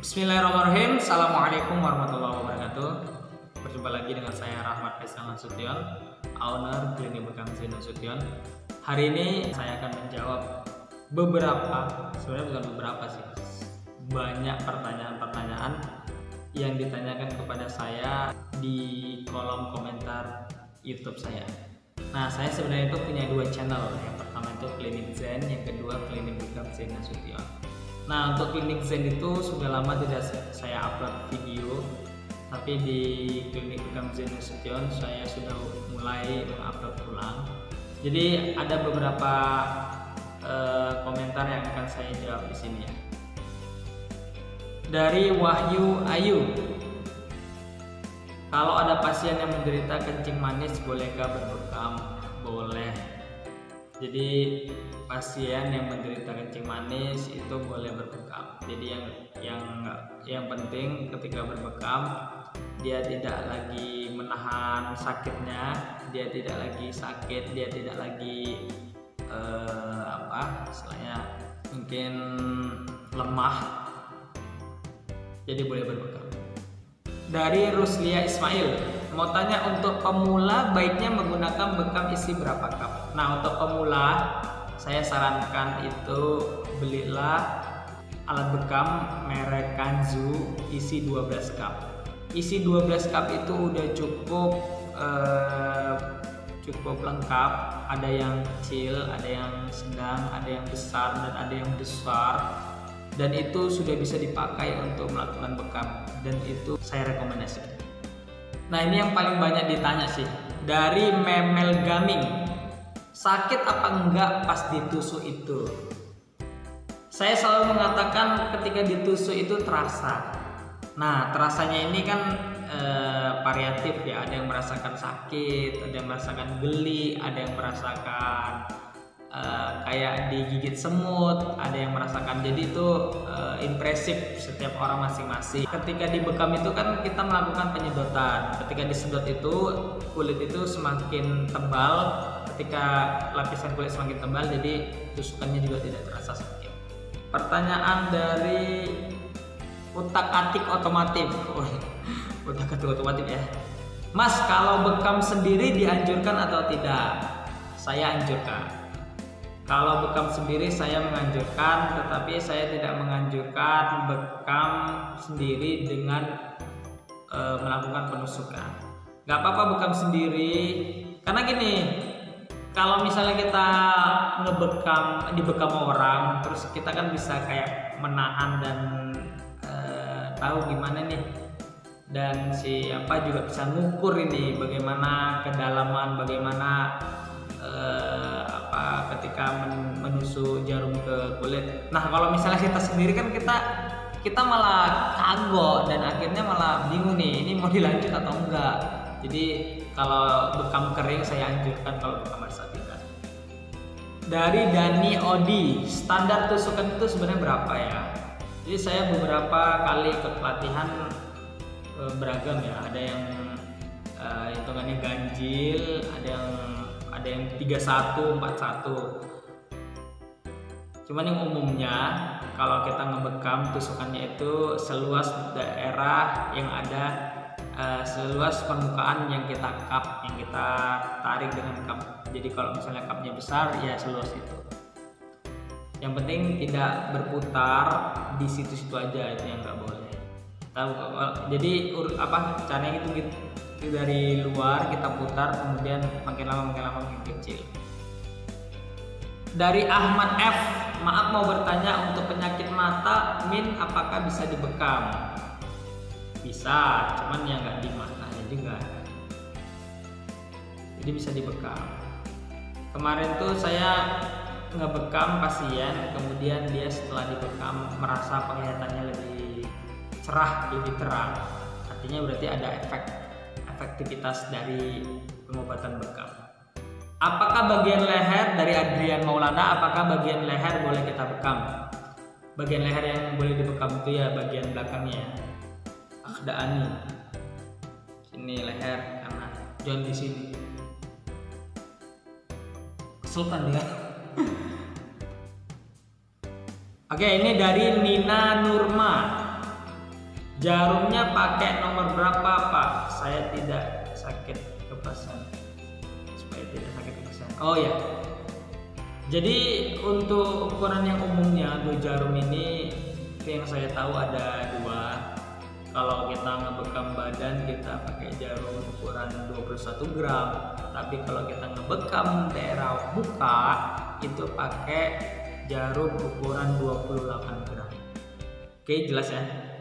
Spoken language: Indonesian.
Bismillahirrahmanirrahim. Assalamualaikum warahmatullahi wabarakatuh. Berjumpa lagi dengan saya Rahmat Faisal Nasution, owner Klinik Bekam Zain Nasution. Hari ini saya akan menjawab banyak pertanyaan-pertanyaan yang ditanyakan kepada saya di kolom komentar YouTube saya. Nah, saya sebenarnya itu punya dua channel. Yang pertama itu Klinik Zain, yang kedua Klinik Bekam Zain Nasution. Nah, untuk Klinik Zain itu sudah lama tidak saya upload video, tapi di Klinik Bekam Zain Nasution saya sudah mulai mengupload ulang. Jadi ada beberapa komentar yang akan saya jawab di sini ya. Dari Wahyu Ayu, kalau ada pasien yang menderita kencing manis, bolehkah berbekam? Boleh. Jadi pasien yang menderita kencing manis itu boleh berbekam. Jadi yang penting ketika berbekam dia tidak lagi menahan sakitnya, dia tidak lagi sakit, dia tidak lagi istilahnya mungkin lemah. Jadi boleh berbekam. Dari Ruslia Ismail, mau tanya, untuk pemula baiknya menggunakan bekam isi berapa cup? Nah, untuk pemula saya sarankan itu belilah alat bekam merek Kanzu isi 12 cup. Isi 12 cup itu udah cukup lengkap. Ada yang kecil, ada yang sedang, ada yang besar, dan ada yang besar. Dan itu sudah bisa dipakai untuk melakukan bekam, dan itu saya rekomendasikan. Nah, ini yang paling banyak ditanya sih, dari Memel Gaming, sakit apa enggak pas ditusuk itu? Saya selalu mengatakan ketika ditusuk itu terasa. Nah, terasanya ini kan variatif ya, ada yang merasakan sakit, ada yang merasakan geli, ada yang merasakan kayak digigit semut, ada yang merasakan, jadi itu impresif setiap orang masing-masing. Ketika dibekam itu kan kita melakukan penyedotan. Ketika disedot itu kulit itu semakin tebal, ketika lapisan kulit semakin tebal, jadi tusukannya juga tidak terasa sakit. Pertanyaan dari utak-atik otomotif. Utak-atik otomotif ya. Mas, kalau bekam sendiri dianjurkan atau tidak? Saya anjurkan. Kalau bekam sendiri saya menganjurkan, tetapi saya tidak menganjurkan bekam sendiri dengan melakukan penusukan. Gak apa-apa bekam sendiri, karena gini, kalau misalnya kita dibekam orang, terus kita kan bisa kayak menahan dan tahu gimana nih, dan siapa juga bisa ngukur ini bagaimana kedalaman, bagaimana ketika menusuk jarum ke kulit. Nah, kalau misalnya kita sendiri kan kita malah kagok dan akhirnya malah bingung nih, ini mau dilanjut atau enggak. Jadi kalau bekam kering saya anjurkan, kalau bekam basah tidak. Dari Dani Odi, standar tusukan itu sebenarnya berapa ya? Jadi saya beberapa kali ikut pelatihan beragam ya. Ada yang hitungannya ganjil, ada yang 31, 41. Cuman yang umumnya kalau kita ngebekam tusukannya itu seluas daerah yang ada, seluas permukaan yang kita cup, yang kita tarik dengan cup. Jadi kalau misalnya cupnya besar ya seluas itu. Yang penting tidak berputar di situ-situ aja, itu yang nggak boleh. Jadi caranya gitu, dari luar kita putar, kemudian makin lama makin kecil. Dari Ahmad F, maaf mau bertanya, untuk penyakit mata min apakah bisa dibekam? Bisa, cuman ya nggak di matanya juga, jadi bisa dibekam. Kemarin tuh saya ngebekam pasien, kemudian dia setelah dibekam merasa penglihatannya lebih cerah, lebih terang. Artinya berarti ada efektivitas dari pengobatan bekam. Apakah bagian leher, dari Adrian Maulana, apakah bagian leher boleh kita bekam? Bagian leher yang boleh dibekam itu ya bagian belakangnya. Ada Ani. Ini leher karena John di sini. Kesel kan dia? Oke, ini dari Nina Nurma. Jarumnya pakai nomor berapa Pak? Saya tidak sakit kepasan. Supaya tidak sakit kepasan. Oh ya. Jadi untuk ukuran yang umumnya 2 jarum ini yang saya tahu ada 2. Kalau kita ngebekam badan kita pakai jarum ukuran 21 gram. Tapi kalau kita ngebekam daerah muka itu pakai jarum ukuran 28 gram. Oke, jelas ya?